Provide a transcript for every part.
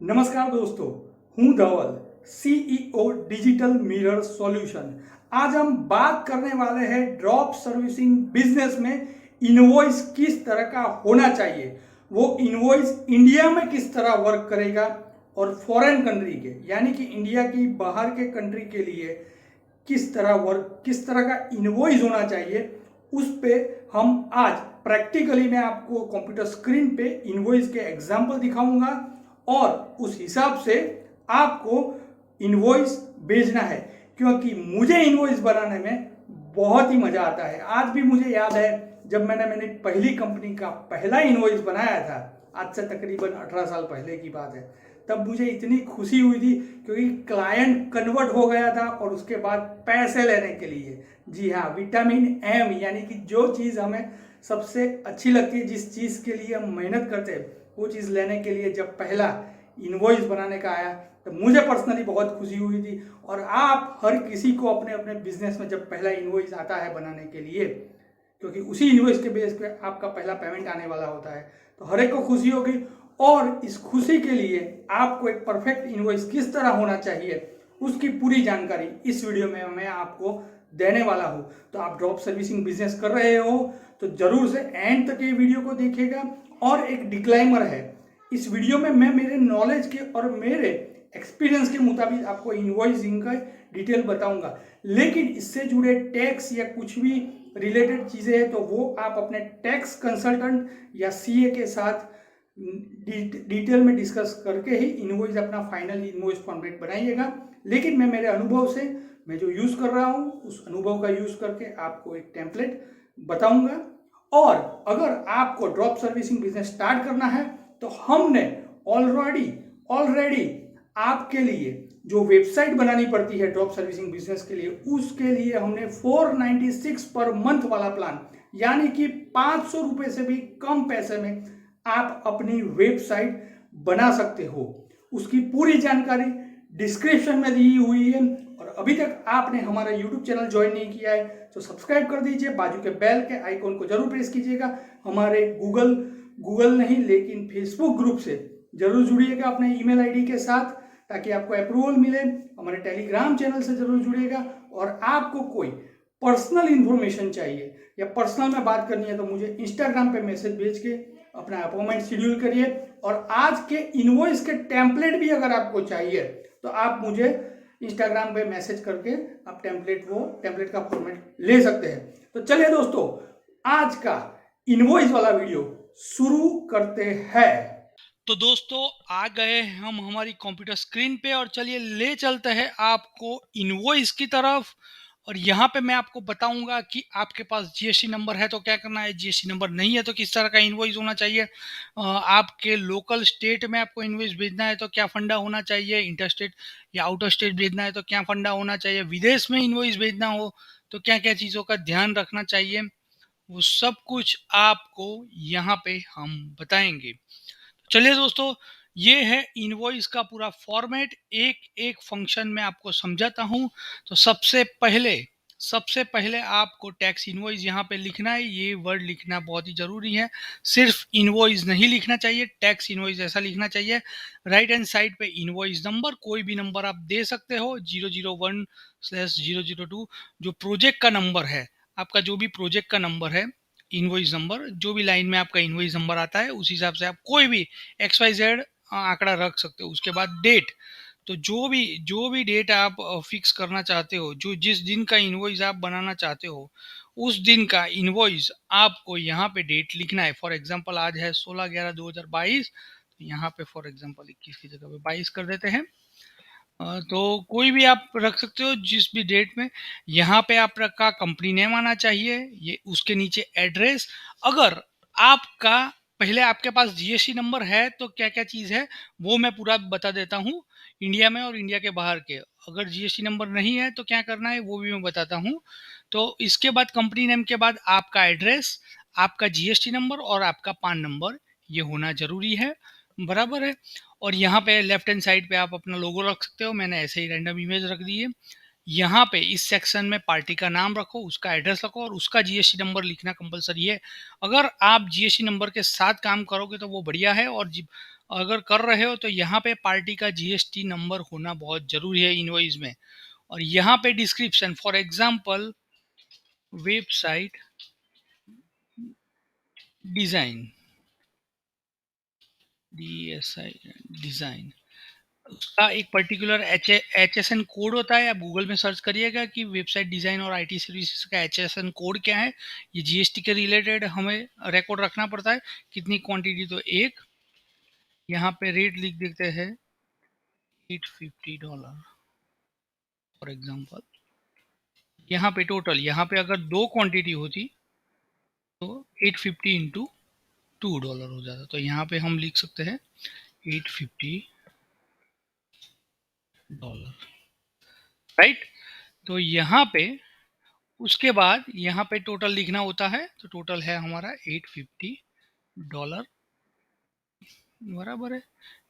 नमस्कार दोस्तों, हूं धवल, सीईओ डिजिटल मिरर सॉल्यूशन। आज हम बात करने वाले हैं ड्रॉप सर्विसिंग बिजनेस में इनवॉइस किस तरह का होना चाहिए, वो इनवॉइस इंडिया में किस तरह वर्क करेगा और फॉरेन कंट्री के यानी कि इंडिया की बाहर के कंट्री के लिए किस तरह का इनवॉइस होना चाहिए, उस पे हम आज प्रैक्टिकली मैं आपको कंप्यूटर स्क्रीन पे इनवॉइस के एग्जाम्पल दिखाऊंगा और उस हिसाब से आपको इनवॉइस भेजना है, क्योंकि मुझे इनवॉइस बनाने में बहुत ही मजा आता है। आज भी मुझे याद है जब मैंने पहली कंपनी का पहला इनवॉइस बनाया था, आज से तकरीबन 18 साल पहले की बात है। तब मुझे इतनी खुशी हुई थी क्योंकि क्लाइंट कन्वर्ट हो गया था और उसके बाद पैसे लेने के लिए, जी हाँ, विटामिन एम यानी कि जो चीज़ हमें सबसे अच्छी लगती है, जिस चीज़ के लिए हम मेहनत करते हैं, वो चीज़ लेने के लिए जब पहला इनवॉइस बनाने का आया तो मुझे पर्सनली बहुत खुशी हुई थी। और आप हर किसी को अपने अपने बिजनेस में जब पहला इनवॉइस आता है बनाने के लिए, क्योंकि उसी इनवॉइस के बेस पे आपका पहला पेमेंट आने वाला होता है, तो हर एक को खुशी होगी। और इस खुशी के लिए आपको एक परफेक्ट इनवॉइस किस तरह होना चाहिए उसकी पूरी जानकारी इस वीडियो में मैं आपको देने वाला हूं। तो आप ड्रॉप सर्विसिंग बिजनेस कर रहे हो तो जरूर से एंड तक ये वीडियो को देखिएगा। और एक डिक्लाइमर है, इस वीडियो में मैं मेरे नॉलेज के और मेरे एक्सपीरियंस के मुताबिक आपको इनवॉइसिंग का डिटेल बताऊंगा, लेकिन इससे जुड़े टैक्स या कुछ भी रिलेटेड चीज़ें हैं तो वो आप अपने टैक्स कंसल्टेंट या सीए के साथ डिटेल में डिस्कस करके ही इनवॉइस अपना फाइनल इनवॉइस कॉन्ट्रैक्ट बनाइएगा। लेकिन मैं मेरे अनुभव से, मैं जो यूज़ कर रहा हूँ उस अनुभव का यूज़ करके आपको एक टेम्पलेट बताऊंगा। और अगर आपको ड्रॉप सर्विसिंग बिजनेस स्टार्ट करना है तो हमने ऑलरेडी आपके लिए जो वेबसाइट बनानी पड़ती है ड्रॉप सर्विसिंग बिजनेस के लिए, उसके लिए हमने 496 पर मंथ वाला प्लान, यानी कि 500 रुपए से भी कम पैसे में आप अपनी वेबसाइट बना सकते हो। उसकी पूरी जानकारी डिस्क्रिप्शन में दी हुई है। और अभी तक आपने हमारा यूट्यूब चैनल ज्वाइन नहीं किया है तो सब्सक्राइब कर दीजिए, बाजू के बेल के आइकॉन को जरूर प्रेस कीजिएगा। हमारे गूगल नहीं लेकिन फेसबुक ग्रुप से जरूर जुड़िएगा अपने ईमेल आईडी के साथ, ताकि आपको अप्रूवल मिले। हमारे टेलीग्राम चैनल से जरूर जुड़िएगा। और आपको कोई पर्सनल इंफॉर्मेशन चाहिए या पर्सनल में बात करनी है तो मुझे इंस्टाग्राम पे मैसेज भेज के अपना अपॉइंटमेंट शेड्यूल करिए। और आज के इनवॉइस के टेम्पलेट भी अगर आपको चाहिए तो आप मुझे इंस्टाग्राम पे मैसेज करके आप टेम्पलेट का फॉर्मेट ले सकते हैं। तो चलिए दोस्तों, आज का इनवॉइस वाला वीडियो शुरू करते हैं। तो दोस्तों आ गए हम हमारी कंप्यूटर स्क्रीन पे और चलिए ले चलते हैं आपको इनवॉइस की तरफ। और यहाँ पे मैं आपको बताऊंगा कि आपके पास जीएसटी नंबर है तो क्या करना है, जीएसटी नंबर नहीं है तो किस तरह का इनवॉइस होना चाहिए, आपके लोकल स्टेट में आपको इनवॉइस भेजना है तो क्या फंडा होना चाहिए, इंटर स्टेट या आउटर स्टेट भेजना है तो क्या फंडा होना चाहिए, विदेश में इनवॉइस भेजना हो तो क्या क्या चीज़ों का ध्यान रखना चाहिए, वो सब कुछ आपको यहाँ पे हम बताएंगे। चलिए दोस्तों, ये है इनवॉइस का पूरा फॉर्मेट, एक एक फंक्शन में आपको समझाता हूँ। तो सबसे पहले आपको टैक्स इनवॉइस यहाँ पे लिखना है। ये वर्ड लिखना बहुत ही ज़रूरी है। सिर्फ इनवॉइस नहीं लिखना चाहिए, टैक्स इनवॉइस ऐसा लिखना चाहिए। राइट हैंड साइड पे इनवॉइस नंबर, कोई भी नंबर आप दे सकते हो, 001/002, जो प्रोजेक्ट का नंबर है, आपका जो भी प्रोजेक्ट का नंबर है, इनवॉइस नंबर, जो भी लाइन में आपका इनवॉइस नंबर आता है उस हिसाब से आप कोई भी XYZ आंकड़ा रख सकते हो। उसके बाद डेट, तो जो भी डेट आप फिक्स करना चाहते हो, जो जिस दिन का इनवॉइस आप बनाना चाहते हो, उस दिन का इनवॉइस आपको यहाँ पे डेट लिखना है। फॉर एग्जांपल आज है 16/11/2022, तो यहाँ पे फॉर एग्जांपल 21 की जगह पे 22 कर देते हैं। तो कोई भी आप रख सकते हो जिस भी डेट में। यहाँ पे आपका कंपनी नेम आना चाहिए, ये उसके नीचे एड्रेस। अगर आपका पहले आपके पास जीएसटी नंबर है तो क्या क्या चीज़ है वो मैं पूरा बता देता हूँ, इंडिया में और इंडिया के बाहर के। अगर जीएसटी नंबर नहीं है तो क्या करना है वो भी मैं बताता हूँ। तो इसके बाद कंपनी नेम के बाद आपका एड्रेस, आपका जीएसटी नंबर और आपका पान नंबर, ये होना जरूरी है, बराबर है। और यहाँ पे लेफ्ट हैंड साइड पे आप अपना लोगो रख सकते हो, मैंने ऐसे ही रैंडम इमेज रख दी है। यहाँ पे इस सेक्शन में पार्टी का नाम रखो, उसका एड्रेस रखो और उसका जीएसटी नंबर लिखना कंपलसरी है। अगर आप जीएसटी नंबर के साथ काम करोगे तो वो बढ़िया है, और अगर कर रहे हो तो यहाँ पे पार्टी का जीएसटी नंबर होना बहुत ज़रूरी है इनवॉइस में। और यहाँ पे description, for example website design, design, उसका एक पर्टिकुलर HSN कोड होता है। आप गूगल में सर्च करिएगा कि वेबसाइट डिज़ाइन और आईटी सर्विसेज का HSN कोड क्या है। ये जीएसटी के रिलेटेड हमें रिकॉर्ड रखना पड़ता है। कितनी क्वांटिटी, तो एक, यहाँ पे रेट लिख देते हैं $850 फॉर एग्जांपल। यहाँ पे टोटल, यहाँ पे अगर 2 क्वांटिटी होती तो 850 इंटू $2 हो जाता। तो यहाँ पे हम लिख सकते हैं $850, राइट। तो यहाँ पे उसके बाद यहाँ पे टोटल लिखना होता है, तो टोटल है हमारा $850, बराबर है।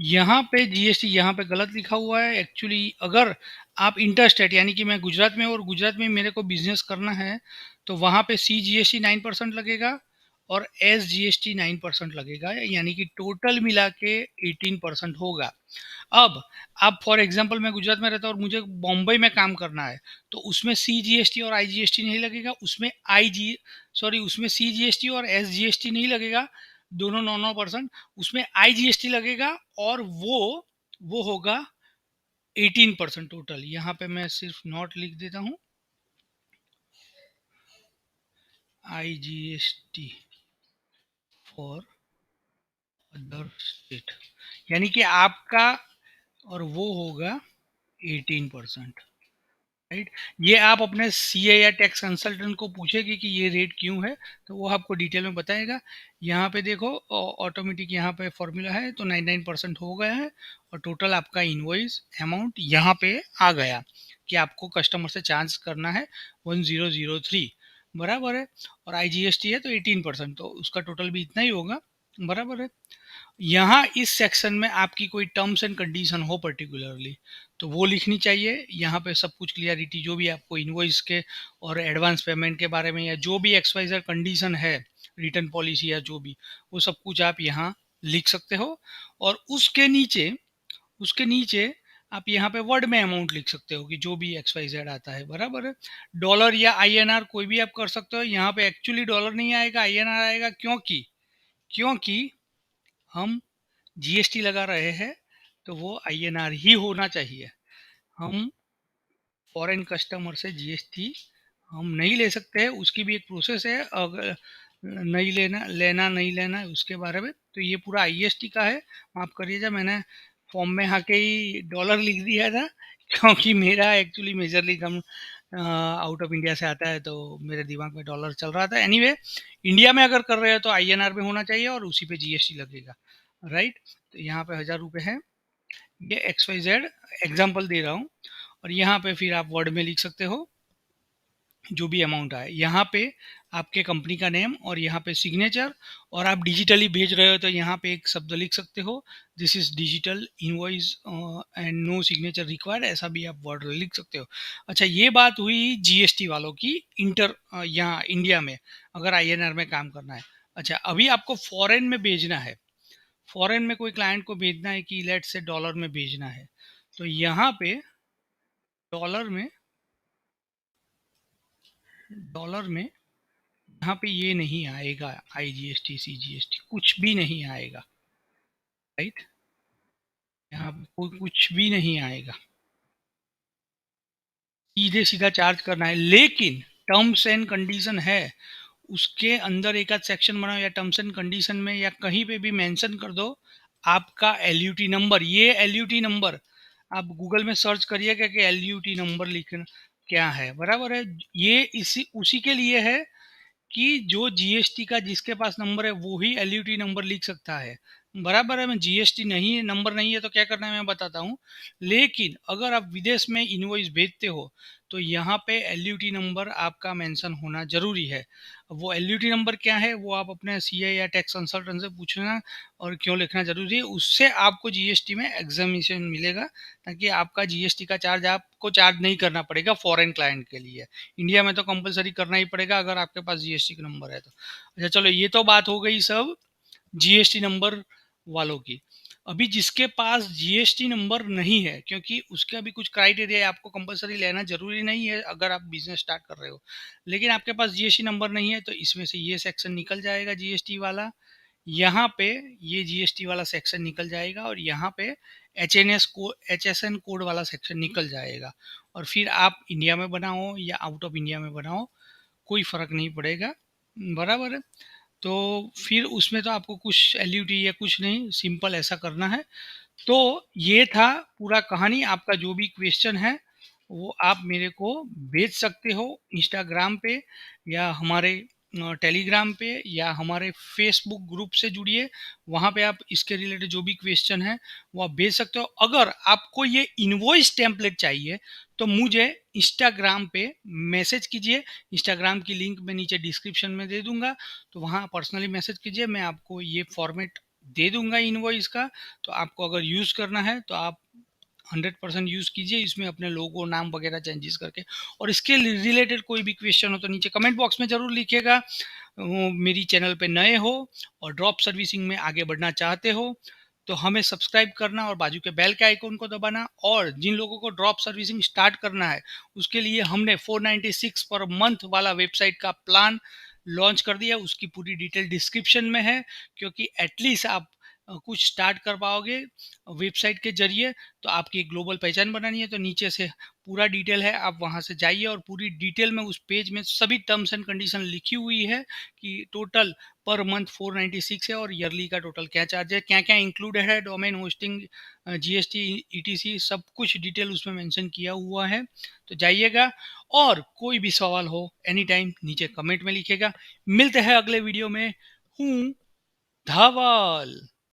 यहाँ पे जीएसटी यहाँ पे गलत लिखा हुआ है एक्चुअली। अगर आप इंटर स्टेट, यानी कि मैं गुजरात में और गुजरात में मेरे को बिजनेस करना है, तो वहाँ पे CGST 9% लगेगा और SGST 9% लगेगा, यानी कि टोटल मिला के 18% होगा। अब आप फॉर एग्जांपल, मैं गुजरात में रहता हूँ और मुझे बॉम्बे में काम करना है, तो उसमें CGST और IGST नहीं लगेगा, उसमें CGST और SGST नहीं लगेगा, दोनों 9% उसमें IGST लगेगा, और वो होगा 18% टोटल। यहाँ पे मैं सिर्फ नोट लिख देता हूँ, IGST फॉर अदर स्टेट, यानी कि आपका, और वो होगा 18%, राइट। ये आप अपने सीए या टैक्स कंसल्टेंट को पूछेगी कि ये रेट क्यों है, तो वो आपको डिटेल में बताएगा। यहाँ पे देखो ऑटोमेटिक यहाँ पे फॉर्मूला है, तो 99% हो गया है, और टोटल आपका इनवॉइस अमाउंट यहाँ पे आ गया कि आपको कस्टमर से चार्ज करना है 1003, बराबर है। और IGST है तो 18%, तो उसका टोटल भी इतना ही होगा, बराबर है। यहाँ इस सेक्शन में आपकी कोई टर्म्स एंड कंडीशन हो पर्टिकुलरली, तो वो लिखनी चाहिए। यहाँ पे सब कुछ क्लियरिटी, जो भी आपको इनवॉइस के और एडवांस पेमेंट के बारे में, या जो भी XYZ कंडीशन है, रिटर्न पॉलिसी या जो भी, वो सब कुछ आप यहाँ लिख सकते हो। और उसके नीचे आप यहाँ पे वर्ड में अमाउंट लिख सकते हो कि जो भी XYZ आता है, बराबर है। डॉलर या INR कोई भी आप कर सकते हो। यहाँ पे एक्चुअली डॉलर नहीं आएगा, INR आएगा, क्योंकि हम जीएसटी लगा रहे हैं, तो वो INR ही होना चाहिए। हम फॉरेन कस्टमर से जीएसटी हम नहीं ले सकते हैं, उसकी भी एक प्रोसेस है। अगर नहीं नहीं लेना उसके बारे में, तो ये पूरा IST का है। माफ़ करिएगा, मैंने फॉर्म में आके ही डॉलर लिख दिया था, क्योंकि मेरा actually majorly come out of India से आता है, तो मेरे दिमाग में डॉलर चल रहा था। एनीवे, इंडिया में अगर कर रहे हो तो INR में होना चाहिए, और उसी पे जीएसटी लगेगा, राइट। तो यहाँ पे 1000 रुपये है। ये XYZ एग्जाम्पल दे रहा हूँ। और यहाँ पे फिर आप वर्ड में लिख सकते हो जो भी अमाउंट आए। यहाँ पे आपके कंपनी का नेम, और यहाँ पे सिग्नेचर। और आप डिजिटली भेज रहे हो तो यहाँ पे एक शब्द लिख सकते हो, this is digital invoice and no signature required, ऐसा भी आप वर्ड लिख सकते हो। अच्छा, ये बात हुई जीएसटी वालों की यहाँ इंडिया में अगर INR में काम करना है। अच्छा, अभी आपको फॉरेन में भेजना है, फॉरेन में कोई क्लाइंट को भेजना है कि लेट से डॉलर में भेजना है, तो यहाँ पे डॉलर में डॉलर में यहाँ पे ये नहीं आएगा, IGST CGST कुछ भी नहीं आएगा, राइट। यहाँ पे कोई कुछ भी नहीं आएगा, सीधे सीधा चार्ज करना है। लेकिन टर्म्स एंड कंडीशन है, उसके अंदर एक आध सेक्शन बनाओ, या टर्म्स एंड कंडीशन में या कहीं पे भी मेंशन कर दो आपका LUT नंबर। ये LUT नंबर आप गूगल में सर्च करिएगा कि LUT नंबर लिखना क्या है, बराबर है। ये इसी उसी के लिए है कि जो जीएसटी का जिसके पास नंबर है वो ही LUT नंबर लिख सकता है, बराबर है। मैं जीएसटी नहीं है, नंबर नहीं है, तो क्या करना है मैं बताता हूँ। लेकिन अगर आप विदेश में इनवॉइस भेजते हो तो यहाँ पे LUT नंबर आपका मेंशन होना जरूरी है। वो LUT नंबर क्या है वो आप अपने CA या टैक्स कंसल्टेंट से पूछना, और क्यों लिखना जरूरी है, उससे आपको जीएसटी में एग्जामिनेशन मिलेगा, ताकि आपका जीएसटी का चार्ज आपको चार्ज नहीं करना पड़ेगा फॉरेन क्लाइंट के लिए। इंडिया में तो कंपलसरी करना ही पड़ेगा अगर आपके पास जीएसटी का नंबर है तो। अच्छा चलो, ये तो बात हो गई सब जीएसटी नंबर वालों की। अभी जिसके पास जीएसटी नंबर नहीं है, क्योंकि उसका भी कुछ क्राइटेरिया है, आपको कंपलसरी लेना ज़रूरी नहीं है अगर आप बिज़नेस स्टार्ट कर रहे हो। लेकिन आपके पास जीएसटी नंबर नहीं है तो इसमें से ये सेक्शन निकल जाएगा जीएसटी वाला। यहाँ पे ये जीएसटी वाला सेक्शन निकल जाएगा और यहाँ पे एचएसएन कोड वाला सेक्शन निकल जाएगा। और फिर आप इंडिया में बनाओ या आउट ऑफ इंडिया में बनाओ, कोई फ़र्क नहीं पड़ेगा, बराबर है। तो फिर उसमें तो आपको कुछ एलयूटी या कुछ नहीं, सिंपल ऐसा करना है। तो ये था पूरा कहानी। आपका जो भी क्वेश्चन है वो आप मेरे को भेज सकते हो इंस्टाग्राम पे या हमारे टेलीग्राम पे या हमारे फेसबुक ग्रुप से जुड़िए, वहाँ पे आप इसके रिलेटेड जो भी क्वेश्चन है वो आप भेज सकते हो। अगर आपको ये इनवॉइस टेम्पलेट चाहिए तो मुझे इंस्टाग्राम पे मैसेज कीजिए। इंस्टाग्राम की लिंक मैं नीचे डिस्क्रिप्शन में दे दूंगा, तो वहाँ पर्सनली मैसेज कीजिए, मैं आपको ये फॉर्मेट दे दूंगा इनवॉइस का। तो आपको अगर यूज़ करना है तो आप 100% यूज़ कीजिए, इसमें अपने लोगो नाम वगैरह चेंजेस करके। और इसके रिलेटेड कोई भी क्वेश्चन हो तो नीचे कमेंट बॉक्स में ज़रूर लिखिएगा। मेरी चैनल पे नए हो और ड्रॉप सर्विसिंग में आगे बढ़ना चाहते हो तो हमें सब्सक्राइब करना और बाजू के बेल के आइकन को दबाना। और जिन लोगों को ड्रॉप सर्विसिंग स्टार्ट करना है उसके लिए हमने 496 पर मंथ वाला वेबसाइट का प्लान लॉन्च कर दिया, उसकी पूरी डिटेल डिस्क्रिप्शन में है। क्योंकि एटलीस्ट आप कुछ स्टार्ट कर पाओगे वेबसाइट के जरिए, तो आपकी एक ग्लोबल पहचान बनानी है तो नीचे से पूरा डिटेल है, आप वहां से जाइए और पूरी डिटेल में उस पेज में सभी टर्म्स एंड कंडीशन लिखी हुई है कि टोटल पर मंथ 496 है और ईयरली का टोटल क्या चार्ज है, क्या क्या इंक्लूडेड है, डोमेन होस्टिंग, जीएसटी, ईटीसी, सब कुछ डिटेल उसमें मेंशन किया हुआ है। तो जाइएगा और कोई भी सवाल हो एनी टाइम नीचे कमेंट में लिखिएगा। मिलते हैं अगले वीडियो में। हूँ धावल।